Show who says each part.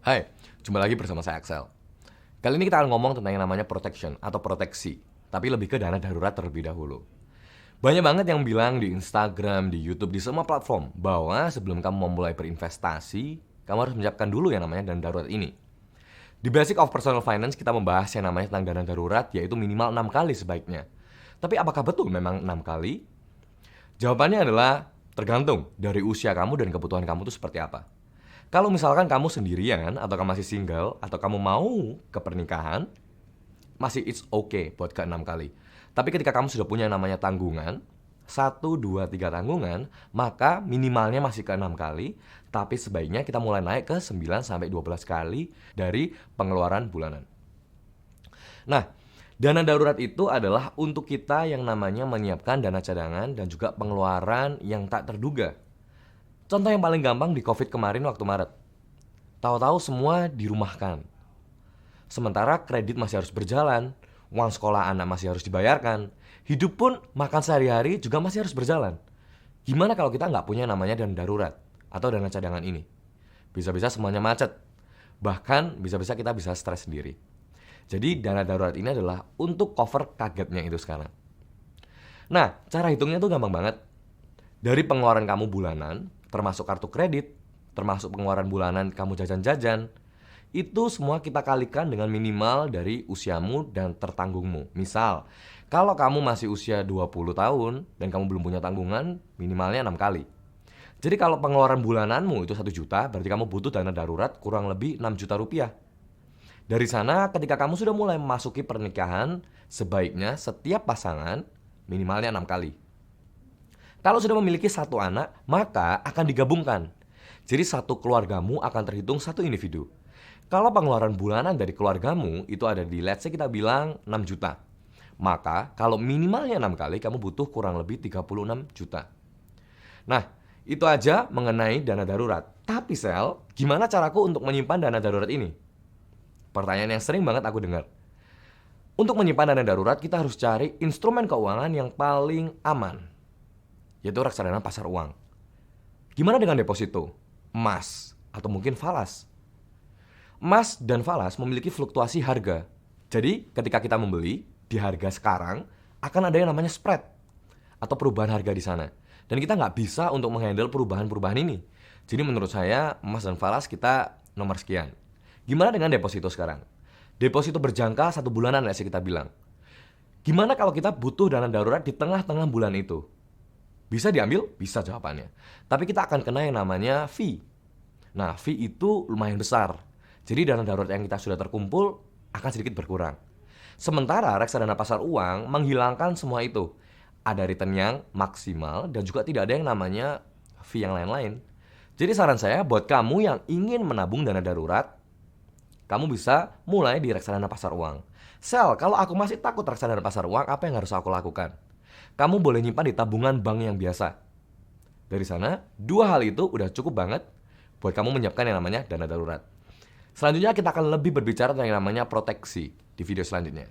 Speaker 1: Hai, jumpa lagi bersama saya Axel. Kali ini kita akan ngomong tentang yang namanya protection atau proteksi, tapi lebih ke dana darurat terlebih dahulu. Banyak banget yang bilang di Instagram, di YouTube, di semua platform bahwa sebelum kamu memulai berinvestasi, kamu harus menyiapkan dulu yang namanya dana darurat ini. Di Basic of Personal Finance kita membahas yang namanya tentang dana darurat, yaitu minimal 6 kali sebaiknya. Tapi apakah betul memang 6 kali? Jawabannya adalah tergantung dari usia kamu dan kebutuhan kamu itu seperti apa. Kalau misalkan kamu sendirian atau kamu masih single atau kamu mau ke pernikahan, masih it's okay buat ke 6 kali. Tapi ketika kamu sudah punya namanya tanggungan, 1, 2, 3 tanggungan, maka minimalnya masih ke 6 kali, tapi sebaiknya kita mulai naik ke 9 sampai 12 kali dari pengeluaran bulanan. Nah, dana darurat itu adalah untuk kita yang namanya menyiapkan dana cadangan dan juga pengeluaran yang tak terduga. Contoh yang paling gampang di COVID kemarin waktu Maret. Tahu-tahu semua dirumahkan. Sementara kredit masih harus berjalan, uang sekolah anak masih harus dibayarkan, hidup pun makan sehari-hari juga masih harus berjalan. Gimana kalau kita nggak punya namanya dana darurat atau dana cadangan ini? Bisa-bisa semuanya macet. Bahkan bisa-bisa kita bisa stres sendiri. Jadi dana darurat ini adalah untuk cover kagetnya itu sekarang. Nah, cara hitungnya tuh gampang banget. Dari pengeluaran kamu bulanan, termasuk kartu kredit, termasuk pengeluaran bulanan kamu jajan-jajan, itu semua kita kalikan dengan minimal dari usiamu dan tertanggungmu. Misal, kalau kamu masih usia 20 tahun dan kamu belum punya tanggungan, minimalnya 6 kali. Jadi kalau pengeluaran bulananmu itu 1 juta, berarti kamu butuh dana darurat kurang lebih 6 juta rupiah. Dari sana, ketika kamu sudah mulai memasuki pernikahan, sebaiknya setiap pasangan minimalnya 6 kali. Kalau sudah memiliki satu anak, maka akan digabungkan. Jadi satu keluargamu akan terhitung satu individu. Kalau pengeluaran bulanan dari keluargamu itu ada di let's say kita bilang 6 juta. Maka kalau minimalnya 6 kali kamu butuh kurang lebih 36 juta. Nah, itu aja mengenai dana darurat. Tapi Sel, gimana caraku untuk menyimpan dana darurat ini? Pertanyaan yang sering banget aku dengar. Untuk menyimpan dana darurat kita harus cari instrumen keuangan yang paling aman, yaitu reksadana pasar uang. Gimana dengan deposito, emas, atau mungkin falas? Emas dan falas memiliki fluktuasi harga. Jadi ketika kita membeli, di harga sekarang akan ada yang namanya spread atau perubahan harga di sana. Dan kita nggak bisa untuk menghandle perubahan-perubahan ini. Jadi menurut saya emas dan falas kita nomor sekian. Gimana dengan deposito sekarang? Deposito berjangka 1 bulanan ya sih kita bilang. Gimana kalau kita butuh dana darurat di tengah-tengah bulan itu? Bisa diambil? Bisa jawabannya. Tapi kita akan kena yang namanya fee. Nah, fee itu lumayan besar. Jadi dana darurat yang kita sudah terkumpul akan sedikit berkurang. Sementara reksadana pasar uang menghilangkan semua itu. Ada return yang maksimal dan juga tidak ada yang namanya fee yang lain-lain. Jadi saran saya buat kamu yang ingin menabung dana darurat, kamu bisa mulai di reksadana pasar uang. Sel, kalau aku masih takut reksadana pasar uang, apa yang harus aku lakukan? Kamu boleh nyimpan di tabungan bank yang biasa. Dari sana, 2 hal itu udah cukup banget buat kamu menyiapkan yang namanya dana darurat. Selanjutnya kita akan lebih berbicara tentang yang namanya proteksi di video selanjutnya.